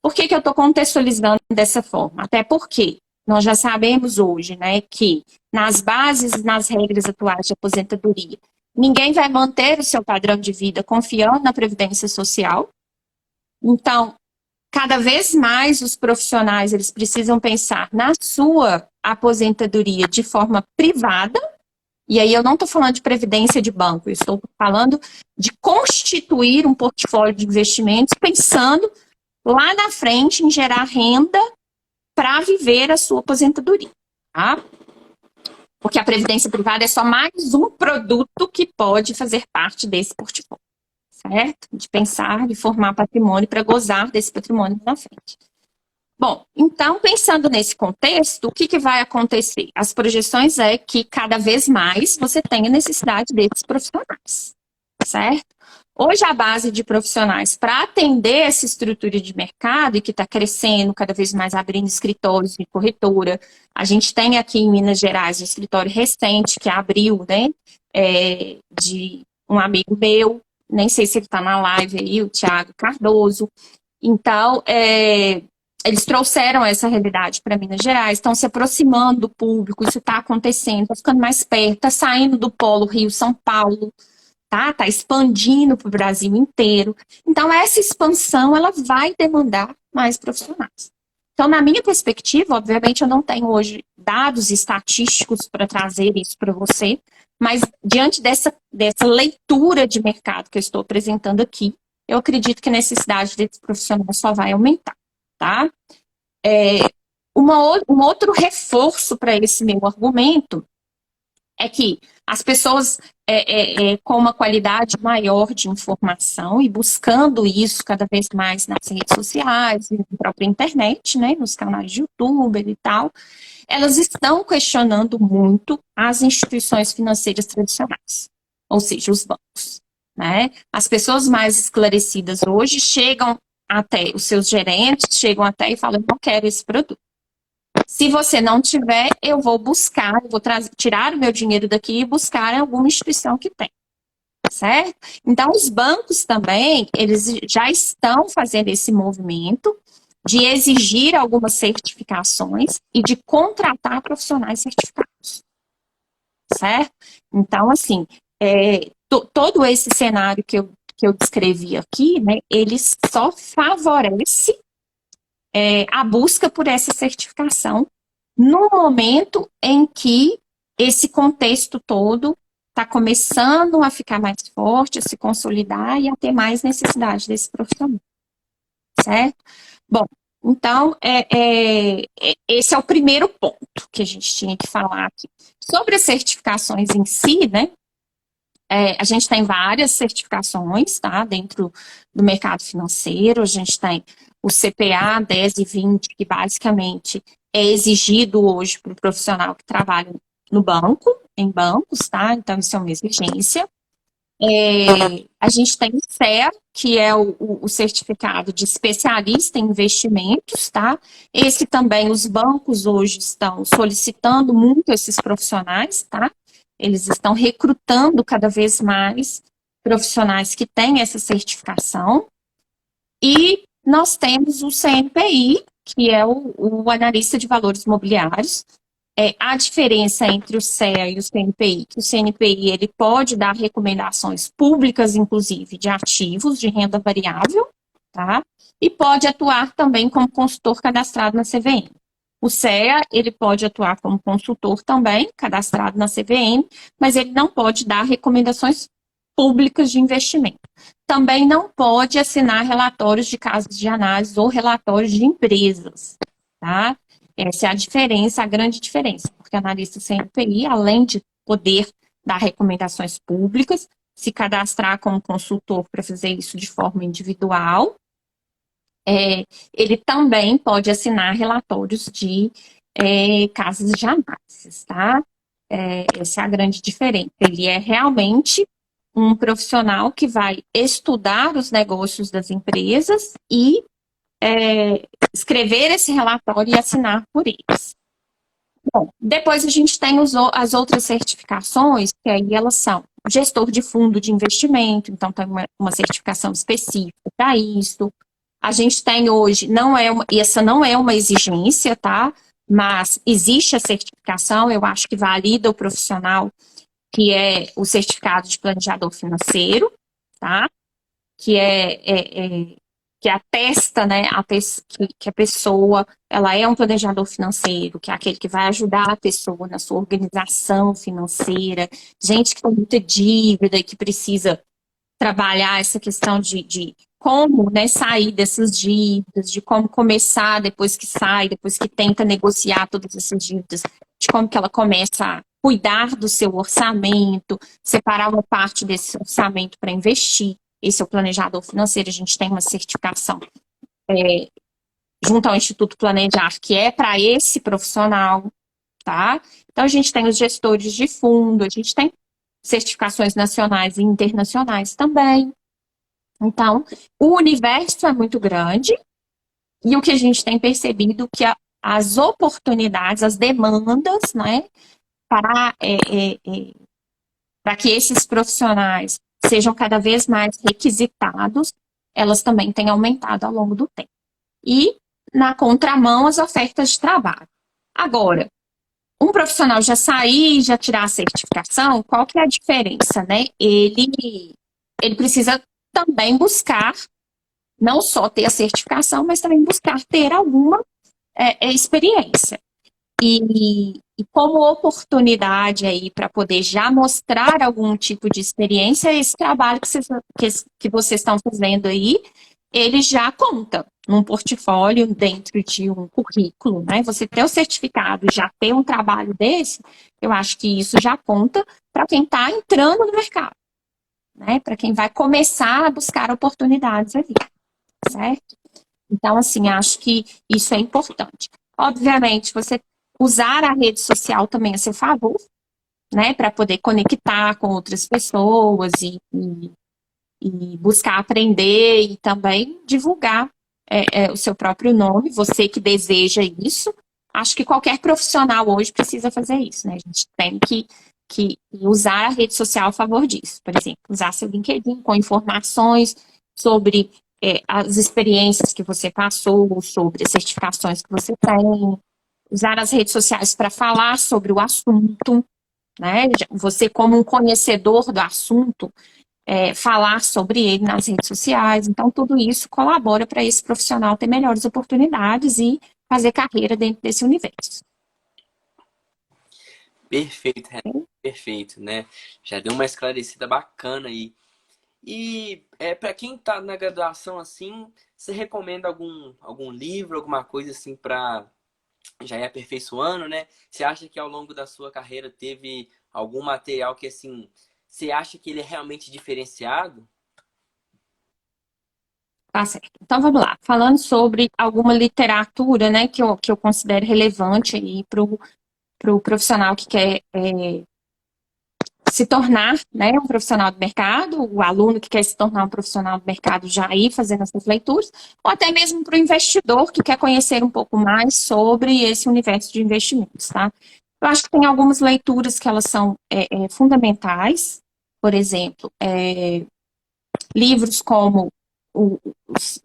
Por que eu estou contextualizando dessa forma? Até porque nós já sabemos hoje, né, que nas bases e nas regras atuais de aposentadoria, ninguém vai manter o seu padrão de vida confiando na Previdência Social. Então, cada vez mais os profissionais eles precisam pensar na sua aposentadoria de forma privada. E aí eu não estou falando de previdência de banco, eu estou falando de constituir um portfólio de investimentos pensando lá na frente em gerar renda para viver a sua aposentadoria, tá? Porque a previdência privada é só mais um produto que pode fazer parte desse portfólio, certo? De pensar, de formar patrimônio para gozar desse patrimônio na frente. Bom, então, pensando nesse contexto, o que vai acontecer? As projeções é que cada vez mais você tenha necessidade desses profissionais, certo? Hoje, a base de profissionais para atender essa estrutura de mercado e que está crescendo, cada vez mais abrindo escritórios de corretora. A gente tem aqui em Minas Gerais um escritório recente que abriu, né, de um amigo meu, nem sei se ele está na live aí, o Thiago Cardoso. Então, eles trouxeram essa realidade para Minas Gerais, estão se aproximando do público, isso está acontecendo, está ficando mais perto, está saindo do polo Rio-São Paulo, tá expandindo para o Brasil inteiro. Então, essa expansão, ela vai demandar mais profissionais. Então, na minha perspectiva, obviamente, eu não tenho hoje dados estatísticos para trazer isso para você, mas diante dessa leitura de mercado que eu estou apresentando aqui, eu acredito que a necessidade desses profissionais só vai aumentar. tá? Um outro reforço para esse meu argumento é que as pessoas com uma qualidade maior de informação e buscando isso cada vez mais nas redes sociais, na própria internet, né, nos canais de YouTube e tal, elas estão questionando muito as instituições financeiras tradicionais, ou seja, os bancos, né? As pessoas mais esclarecidas hoje chegam até, os seus gerentes chegam até e falam, eu não quero esse produto. Se você não tiver, eu vou buscar, eu vou tirar o meu dinheiro daqui e buscar em alguma instituição que tem, certo? Então, os bancos também, eles já estão fazendo esse movimento de exigir algumas certificações e de contratar profissionais certificados, certo? Então, assim, todo esse cenário que eu descrevi aqui, né, ele só favorece a busca por essa certificação no momento em que esse contexto todo está começando a ficar mais forte, a se consolidar e a ter mais necessidade desse profissional, certo? Bom, então, esse é o primeiro ponto que a gente tinha que falar aqui. Sobre as certificações em si, né? A gente tem várias certificações, tá? Dentro do mercado financeiro, a gente tem o CPA 10 e 20, que basicamente é exigido hoje para o profissional que trabalha no banco, em bancos, tá? Então, isso é uma exigência. A gente tem o CEA, que é o certificado de especialista em investimentos, tá? Esse também, os bancos hoje estão solicitando muito esses profissionais, tá? Eles estão recrutando cada vez mais profissionais que têm essa certificação. E nós temos o CNPI, que é o analista de valores imobiliários. A diferença entre o CEA e o CNPI, que o CNPI ele pode dar recomendações públicas, inclusive, de ativos de renda variável, tá? E pode atuar também como consultor cadastrado na CVM. O CEA, ele pode atuar como consultor também, cadastrado na CVM, mas ele não pode dar recomendações públicas de investimento. Também não pode assinar relatórios de casos de análise ou relatórios de empresas, tá? Essa é a diferença, a grande diferença, porque o analista CNPI, além de poder dar recomendações públicas, se cadastrar como consultor para fazer isso de forma individual, ele também pode assinar relatórios de casos de análise, tá? Essa é a grande diferença. Ele é realmente um profissional que vai estudar os negócios das empresas e escrever esse relatório e assinar por eles. Bom, depois a gente tem as outras certificações, que aí elas são gestor de fundo de investimento, então tem uma certificação específica para isso. A gente tem hoje, essa não é uma exigência, tá? Mas existe a certificação, eu acho que valida o profissional, que é o certificado de planejador financeiro, tá? Que atesta, né, que a pessoa, ela é um planejador financeiro, que é aquele que vai ajudar a pessoa na sua organização financeira, gente que tem muita dívida e que precisa trabalhar essa questão de como, né, sair dessas dívidas, de como começar depois que sai, depois que tenta negociar todas essas dívidas, de como que ela começa a cuidar do seu orçamento, separar uma parte desse orçamento para investir. Esse é o planejador financeiro, a gente tem uma certificação junto ao Instituto Planejar, que é para esse profissional, tá? Então, a gente tem os gestores de fundo, a gente tem certificações nacionais e internacionais também. Então, o universo é muito grande e o que a gente tem percebido que as oportunidades, as demandas, né, para que esses profissionais sejam cada vez mais requisitados, elas também têm aumentado ao longo do tempo. E, na contramão, as ofertas de trabalho. Agora, um profissional já sair, já tirar a certificação, qual que é a diferença, né? Ele precisa também buscar, não só ter a certificação, mas também buscar ter alguma experiência. E como oportunidade aí para poder já mostrar algum tipo de experiência, esse trabalho que vocês estão fazendo aí, ele já conta num portfólio dentro de um currículo, né? Você ter o certificado e já ter um trabalho desse, eu acho que isso já conta para quem está entrando no mercado, né? Para quem vai começar a buscar oportunidades ali, certo? Então, assim, acho que isso é importante. Obviamente, você usar a rede social também a seu favor, né? Para poder conectar com outras pessoas e buscar aprender e também divulgar o seu próprio nome, você que deseja isso. Acho que qualquer profissional hoje precisa fazer isso, né? A gente tem que usar a rede social a favor disso. Por exemplo, usar seu LinkedIn com informações sobre as experiências que você passou, sobre as certificações que você tem, usar as redes sociais para falar sobre o assunto, né? Você, como um conhecedor do assunto, falar sobre ele nas redes sociais. Então, tudo isso colabora para esse profissional ter melhores oportunidades e fazer carreira dentro desse universo. Perfeito, Renato. Perfeito, né? Já deu uma esclarecida bacana aí. E para quem está na graduação assim, você recomenda algum livro, alguma coisa assim para já ir aperfeiçoando, né? Você acha que ao longo da sua carreira teve algum material que assim, você acha que ele é realmente diferenciado? Tá certo. Então, vamos lá. Falando sobre alguma literatura, né, que eu considero relevante aí para o profissional que quer se tornar, né, um profissional do mercado, o aluno que quer se tornar um profissional do mercado já ir fazendo essas leituras, ou até mesmo para o investidor que quer conhecer um pouco mais sobre esse universo de investimentos, tá? Eu acho que tem algumas leituras que elas são fundamentais, por exemplo, livros como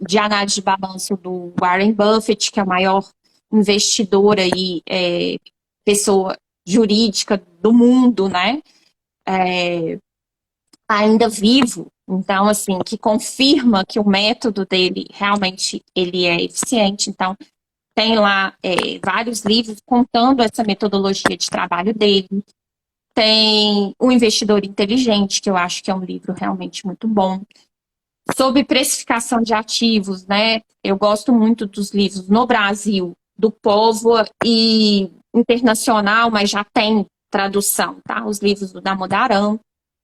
de análise de balanço do Warren Buffett, que é o maior investidor aí, pessoa jurídica do mundo, né? Ainda vivo, então assim, que confirma que o método dele realmente ele é eficiente. Então, tem lá vários livros contando essa metodologia de trabalho dele. Tem O Investidor Inteligente, que eu acho que é um livro realmente muito bom. Sobre precificação de ativos, né? Eu gosto muito dos livros no Brasil, do Povo e internacional, mas já tem tradução, tá? Os livros do Damodaran.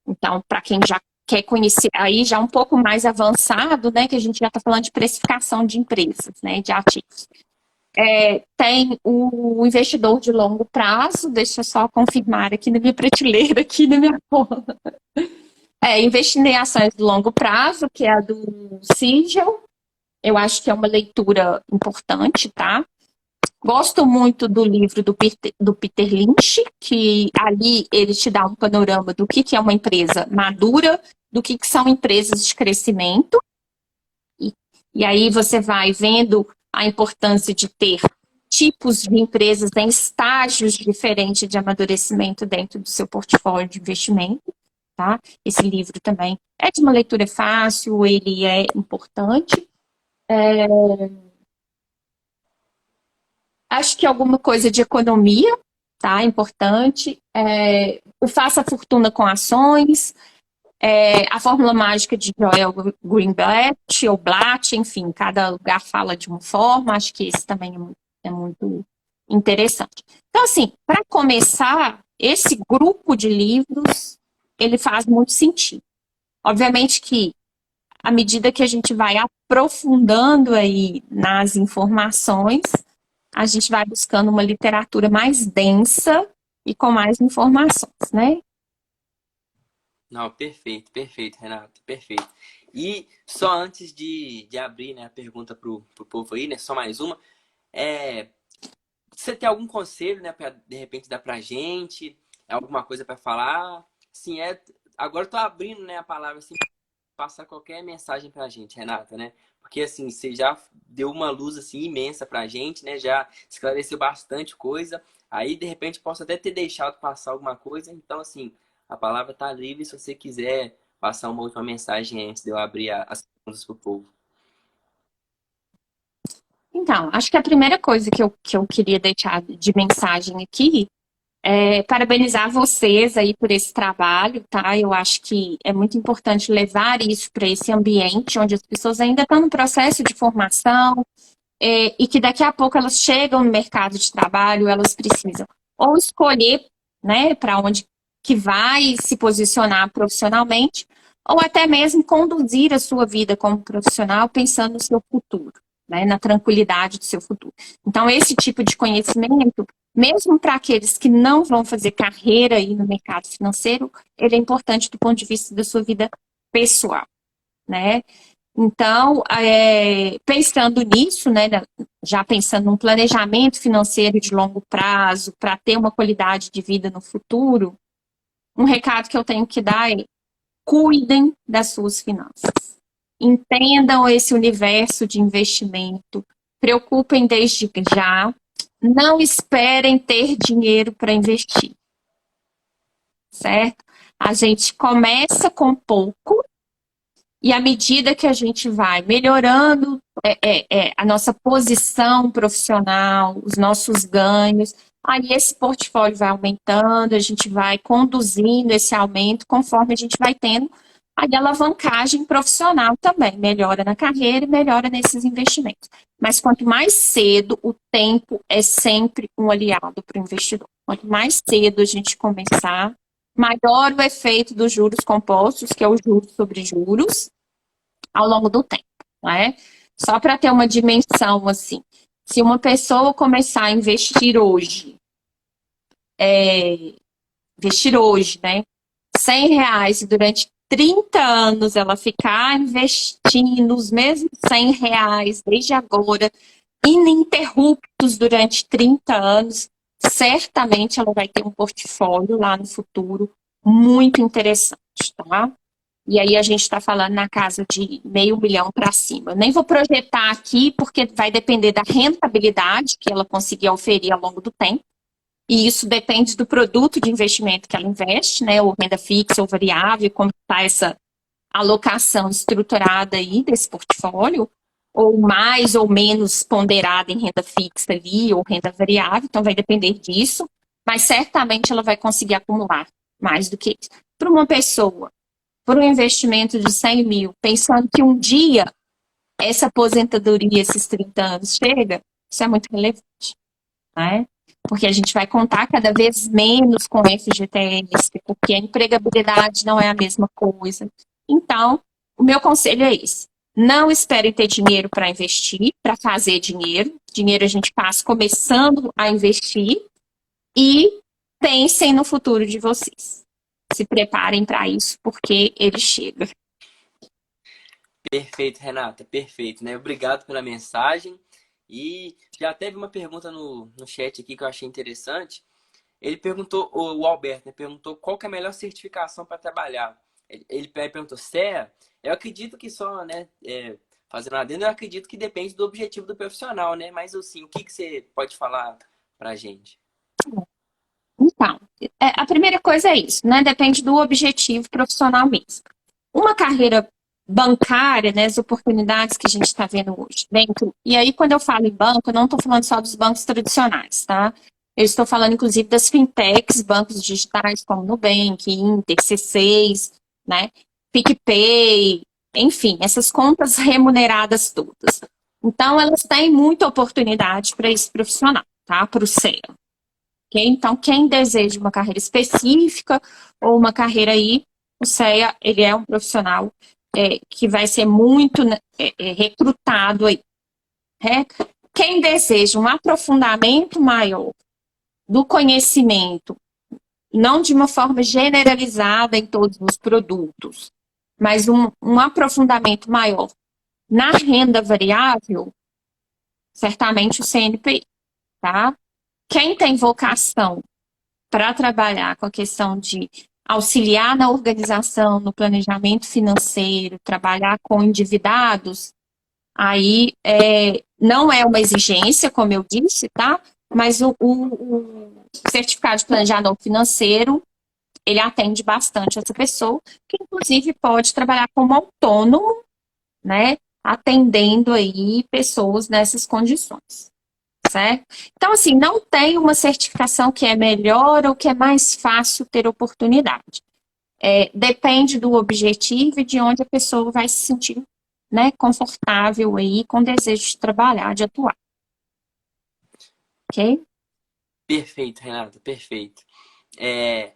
Então, para quem já quer conhecer, aí já um pouco mais avançado, né? Que a gente já está falando de precificação de empresas, né? De ativos. Tem o investidor de longo prazo, deixa eu só confirmar aqui na minha prateleira, aqui na minha porta. Investir em ações de longo prazo, que é a do Siegel. Eu acho que é uma leitura importante, tá? Gosto muito do livro do Peter Lynch, que ali ele te dá um panorama do que é uma empresa madura, do que são empresas de crescimento. E aí você vai vendo a importância de ter tipos de empresas em estágios diferentes de amadurecimento dentro do seu portfólio de investimento. Tá? Esse livro também é de uma leitura fácil, ele é importante. Acho que alguma coisa de economia, tá? Importante. O Faça Fortuna com Ações, a Fórmula Mágica de Joel Greenblatt, ou Blatt, enfim, cada lugar fala de uma forma, acho que esse também é muito interessante. Então, assim, para começar, esse grupo de livros, ele faz muito sentido. Obviamente que, à medida que a gente vai aprofundando aí nas informações, a gente vai buscando uma literatura mais densa e com mais informações, né? Não, perfeito, perfeito, Renato, perfeito. E só antes de abrir, né, a pergunta pro povo aí, né, só mais uma, é, você tem algum conselho, né, para de repente dar pra gente? Alguma coisa para falar? Sim, agora eu tô abrindo, né, a palavra assim, passar qualquer mensagem pra gente, Renata, né? Porque assim, você já deu uma luz assim imensa pra gente, né? Já esclareceu bastante coisa. Aí, de repente, posso até ter deixado passar alguma coisa. Então, assim, a palavra tá livre se você quiser passar uma última mensagem antes de eu abrir as perguntas pro povo. Então, acho que a primeira coisa que eu queria deixar de mensagem aqui Parabenizar vocês aí por esse trabalho, tá? Eu acho que é muito importante levar isso para esse ambiente onde as pessoas ainda estão no processo de formação, e que daqui a pouco elas chegam no mercado de trabalho, elas precisam ou escolher, né, para onde que vai se posicionar profissionalmente, ou até mesmo conduzir a sua vida como profissional pensando no seu futuro, né, na tranquilidade do seu futuro. Então, esse tipo de conhecimento, mesmo para aqueles que não vão fazer carreira aí no mercado financeiro, ele é importante do ponto de vista da sua vida pessoal, né? Então, pensando nisso, né, já pensando num planejamento financeiro de longo prazo, para ter uma qualidade de vida no futuro, um recado que eu tenho que dar é: cuidem das suas finanças. Entendam esse universo de investimento, preocupem desde já, não esperem ter dinheiro para investir, certo? A gente começa com pouco, e à medida que a gente vai melhorando a nossa posição profissional, os nossos ganhos, aí esse portfólio vai aumentando, a gente vai conduzindo esse aumento conforme a gente vai tendo aí a alavancagem profissional também, melhora na carreira e melhora nesses investimentos. Mas quanto mais cedo, o tempo é sempre um aliado para o investidor. Quanto mais cedo a gente começar, maior o efeito dos juros compostos, que é o juros sobre juros, ao longo do tempo, não é? Só para ter uma dimensão, assim, se uma pessoa começar a investir hoje, né, R$ 100 e durante 30 anos ela ficar investindo os mesmos R$ 100 desde agora, ininterruptos durante 30 anos, certamente ela vai ter um portfólio lá no futuro muito interessante, tá? E aí a gente está falando na casa de R$ 500 mil para cima. Eu nem vou projetar aqui, porque vai depender da rentabilidade que ela conseguir oferir ao longo do tempo. E isso depende do produto de investimento que ela investe, né? Ou renda fixa ou variável, como está essa alocação estruturada aí desse portfólio, ou mais ou menos ponderada em renda fixa ali, ou renda variável, então vai depender disso, mas certamente ela vai conseguir acumular mais do que isso. Para uma pessoa, por um investimento de 100 mil, pensando que um dia essa aposentadoria, esses 30 anos, chega, isso é muito relevante, né? Porque a gente vai contar cada vez menos com FGTS, porque a empregabilidade não é a mesma coisa. Então, o meu conselho é esse: não esperem ter dinheiro para investir, para fazer dinheiro. Dinheiro a gente faz começando a investir, e pensem no futuro de vocês. Se preparem para isso, porque ele chega. Perfeito, Renata, perfeito, né? Obrigado pela mensagem. E já teve uma pergunta no chat aqui que eu achei interessante. Ele perguntou, o Alberto, né, perguntou qual que é a melhor certificação para trabalhar. Ele perguntou, CEA, eu acredito que só, né, fazendo adendo, eu acredito que depende do objetivo do profissional, né? Mas assim, o que que você pode falar para a gente? Então, a primeira coisa é isso, né? Depende do objetivo profissional mesmo. Uma carreira bancária, né, as oportunidades que a gente está vendo hoje dentro. E aí, quando eu falo em banco, eu não estou falando só dos bancos tradicionais, tá? Eu estou falando, inclusive, das fintechs, bancos digitais como Nubank, Inter, C6, né? PicPay, enfim, essas contas remuneradas todas. Então, elas têm muita oportunidade para esse profissional, tá? Para o CEA. Okay? Então, quem deseja uma carreira específica ou uma carreira aí, o CEA, ele é um profissional que vai ser muito recrutado aí. Quem deseja um aprofundamento maior do conhecimento, não de uma forma generalizada em todos os produtos, mas um aprofundamento maior na renda variável, certamente o CNPI, tá? Quem tem vocação para trabalhar com a questão de auxiliar na organização, no planejamento financeiro, trabalhar com endividados, aí não é uma exigência, como eu disse, tá? Mas o certificado de planejador financeiro, ele atende bastante essa pessoa, que inclusive pode trabalhar como autônomo, né? Atendendo aí pessoas nessas condições. certo? Então, assim, não tem uma certificação que é melhor ou que é mais fácil ter oportunidade. Depende do objetivo e de onde a pessoa vai se sentir, né, confortável aí, com desejo de trabalhar, de atuar. Ok? Perfeito, Renata, perfeito.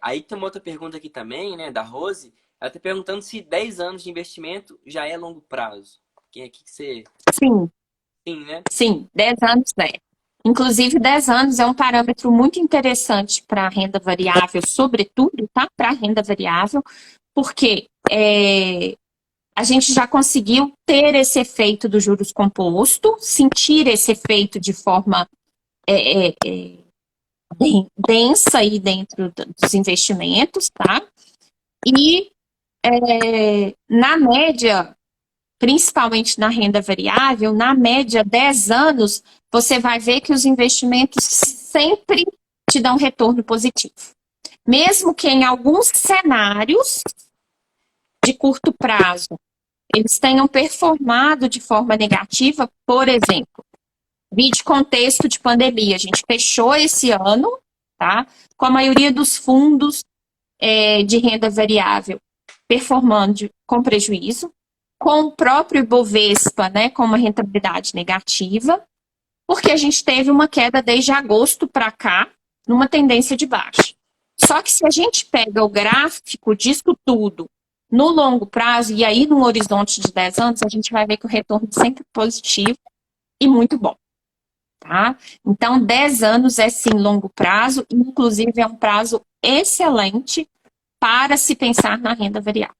Aí tem uma outra pergunta aqui também, né, da Rose. Ela está perguntando se 10 anos de investimento já é longo prazo. Quem aqui que você... Sim, Sim, né? sim, 10 anos é. Inclusive, 10 anos é um parâmetro muito interessante para a renda variável, sobretudo, tá? Para a renda variável, porque a gente já conseguiu ter esse efeito do juros composto, sentir esse efeito de forma densa aí dentro dos investimentos, tá? E na média, principalmente na renda variável, na média, 10 anos, você vai ver que os investimentos sempre te dão retorno positivo. Mesmo que em alguns cenários de curto prazo eles tenham performado de forma negativa, por exemplo, de contexto de pandemia, a gente fechou esse ano, tá? Com a maioria dos fundos de renda variável performando com prejuízo, com o próprio Ibovespa, né, com uma rentabilidade negativa, porque a gente teve uma queda desde agosto para cá, numa tendência de baixa. Só que se a gente pega o gráfico disso tudo no longo prazo, e aí num horizonte de 10 anos, a gente vai ver que o retorno é sempre positivo e muito bom. Tá? Então, 10 anos é sim longo prazo, inclusive é um prazo excelente para se pensar na renda variável.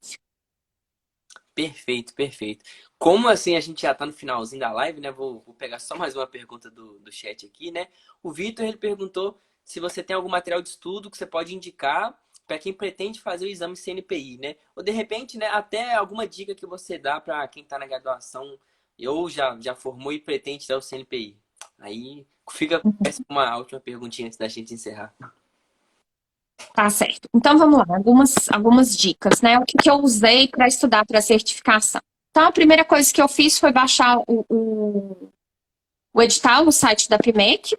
Perfeito, perfeito. Como assim a gente já tá no finalzinho da live, né? Vou pegar só mais uma pergunta do chat aqui, né? O Vitor, ele perguntou se você tem algum material de estudo que você pode indicar para quem pretende fazer o exame CNPI, né? Ou de repente, né, até alguma dica que você dá para quem está na graduação ou já formou e pretende dar o CNPI. Aí fica essa uma última perguntinha antes da gente encerrar. Tá certo. Então vamos lá, algumas dicas, né? O que eu usei para estudar para certificação. Então, a primeira coisa que eu fiz foi baixar o edital no site da PIMEC.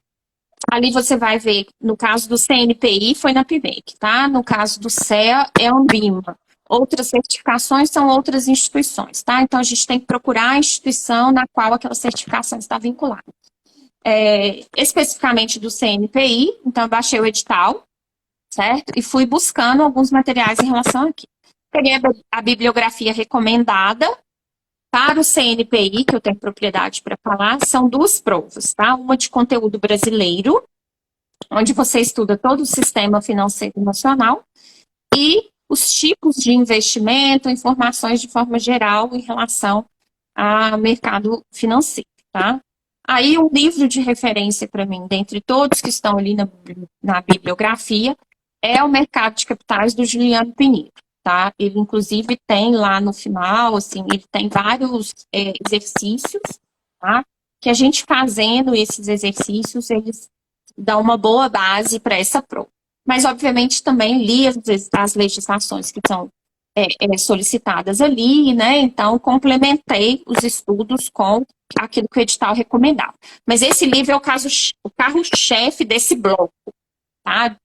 Ali você vai ver, no caso do CNPI, foi na PIMEC, tá? No caso do CEA, é a Anbima. Outras certificações são outras instituições, tá? Então, a gente tem que procurar a instituição na qual aquela certificação está vinculada. Especificamente do CNPI, então, eu baixei o edital, certo? E fui buscando alguns materiais em relação aqui. Peguei a bibliografia recomendada para o CNPI, que eu tenho propriedade para falar, são duas provas, tá? Uma de conteúdo brasileiro, onde você estuda todo o sistema financeiro nacional, e os tipos de investimento, informações de forma geral em relação ao mercado financeiro, tá? Aí, um livro de referência para mim, dentre todos que estão ali na bibliografia, é o Mercado de Capitais do Juliano Pinheiro, tá? Ele, inclusive, tem lá no final, assim, ele tem vários exercícios, tá? Que a gente fazendo esses exercícios, eles dão uma boa base para essa prova. Mas, obviamente, também li as legislações que são solicitadas ali, né? Então, complementei os estudos com aquilo que o edital recomendava. Mas esse livro é o carro-chefe desse bloco, tá?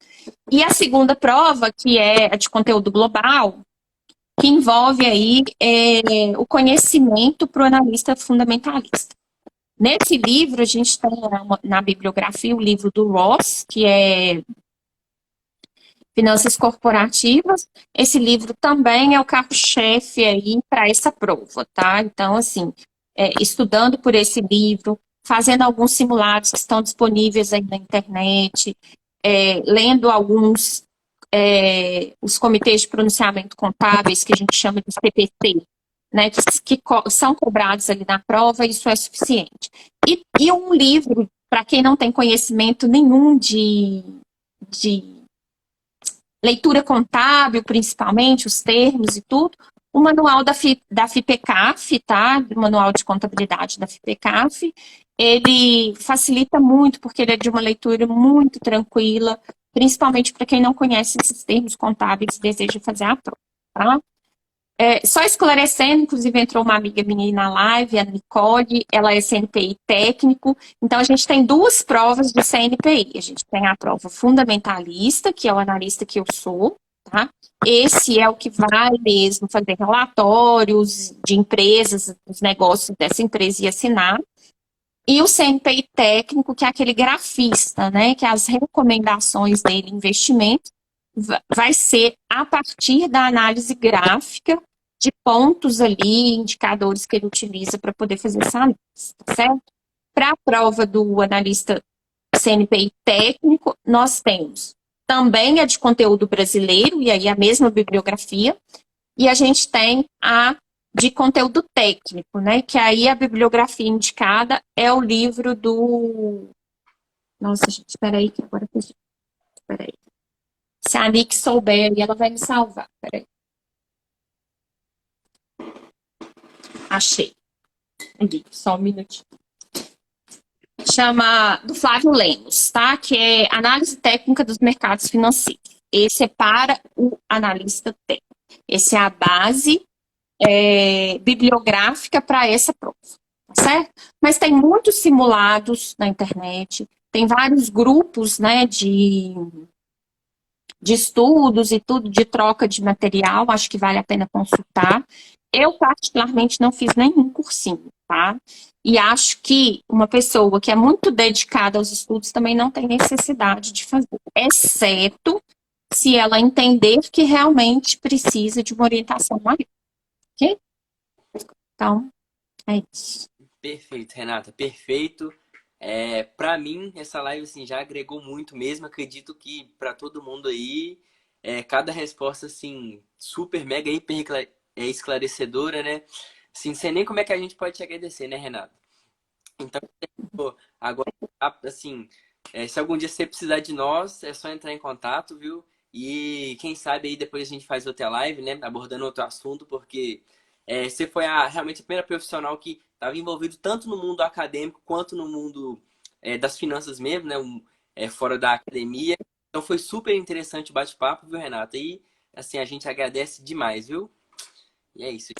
E a segunda prova, que é a de conteúdo global, que envolve aí o conhecimento para o analista fundamentalista. Nesse livro, a gente tem na bibliografia o livro do Ross, que é Finanças Corporativas. Esse livro também é o carro-chefe aí para essa prova, tá? Então, assim, estudando por esse livro, fazendo alguns simulados que estão disponíveis aí na internet, lendo alguns os comitês de pronunciamento contábeis, que a gente chama de CPC, né, que são cobrados ali na prova, isso é suficiente. E um livro, para quem não tem conhecimento nenhum de leitura contábil, principalmente, os termos e tudo, o manual da FIPECAF, tá? O manual de contabilidade da FIPECAF, ele facilita muito, porque ele é de uma leitura muito tranquila, principalmente para quem não conhece esses termos contábeis e deseja fazer a prova, tá? Só esclarecendo, inclusive entrou uma amiga minha na live, a Nicole, ela é CNPI técnico. Então, a gente tem duas provas de CNPI. A gente tem a prova fundamentalista, que é o analista que eu sou, tá? Esse é o que vai mesmo fazer relatórios de empresas, dos negócios dessa empresa e assinar. E o CNPI técnico, que é aquele grafista, né? Que é as recomendações dele, investimento, vai ser a partir da análise gráfica de pontos ali, indicadores que ele utiliza para poder fazer essa análise, tá certo? Para a prova do analista CNPI técnico, nós temos também a de conteúdo brasileiro, e aí a mesma bibliografia, e a gente tem a de conteúdo técnico, né? Que aí a bibliografia indicada é o livro do... Nossa, gente, espera aí, que agora... Espera aí. Se a Nick souber, ela vai me salvar. Espera aí. Achei. Aqui, só um minutinho. Chama do Flávio Lemos, tá? Que é Análise Técnica dos Mercados Financeiros. Esse é para o analista técnico. Esse é a base bibliográfica para essa prova, tá certo? Mas tem muitos simulados na internet, tem vários grupos, né, de estudos e tudo, de troca de material, acho que vale a pena consultar. Eu, particularmente, não fiz nenhum cursinho, tá? E acho que uma pessoa que é muito dedicada aos estudos também não tem necessidade de fazer, exceto se ela entender que realmente precisa de uma orientação maior, ok? Então, é isso. Perfeito, Renata, perfeito. Para mim, essa live assim, já agregou muito mesmo. Acredito que para todo mundo aí, cada resposta assim, super, mega, hiper esclarecedora, né? Assim, não sei nem como é que a gente pode te agradecer, né, Renata? Então, pô, agora, assim, se algum dia você precisar de nós, é só entrar em contato, viu? E quem sabe aí depois a gente faz outra live, né? Abordando outro assunto, porque você foi realmente a primeira profissional que estava envolvido tanto no mundo acadêmico quanto no mundo das finanças mesmo, né? Fora da academia. Então foi super interessante o bate-papo, viu, Renata? E assim, a gente agradece demais, viu? E é isso.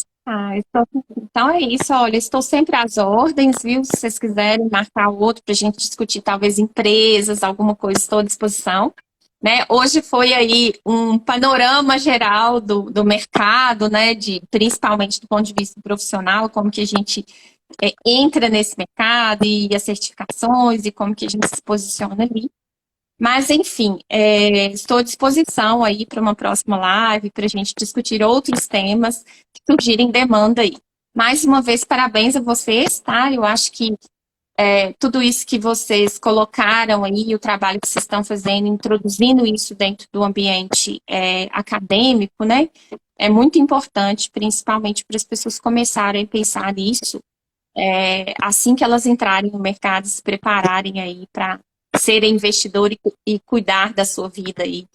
Então é isso, olha, estou sempre às ordens, viu? Se vocês quiserem marcar outro para a gente discutir, talvez empresas, alguma coisa, estou à disposição. Né? Hoje foi aí um panorama geral do mercado, né? Principalmente do ponto de vista profissional, como que a gente entra nesse mercado e as certificações e como que a gente se posiciona ali. Mas, enfim, estou à disposição aí para uma próxima live, para a gente discutir outros temas que surgirem demanda aí. Mais uma vez, parabéns a vocês, tá? Eu acho que tudo isso que vocês colocaram aí, o trabalho que vocês estão fazendo, introduzindo isso dentro do ambiente acadêmico, né? É muito importante, principalmente para as pessoas começarem a pensar nisso assim que elas entrarem no mercado, se prepararem aí para ser investidor e cuidar da sua vida aí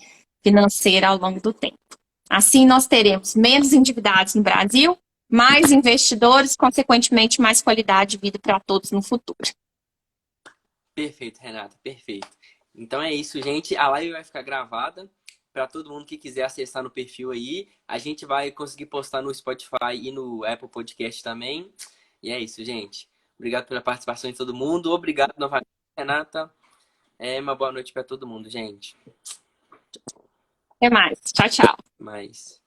financeira ao longo do tempo. Assim nós teremos menos endividados no Brasil, mais investidores, consequentemente mais qualidade de vida para todos no futuro. Perfeito, Renata, perfeito. Então é isso, gente. A live vai ficar gravada para todo mundo que quiser acessar no perfil aí. A gente vai conseguir postar no Spotify e no Apple Podcast também. E é isso, gente. Obrigado pela participação de todo mundo. Obrigado novamente, Renata. Uma boa noite para todo mundo, gente. Até mais. Tchau, tchau. Mais.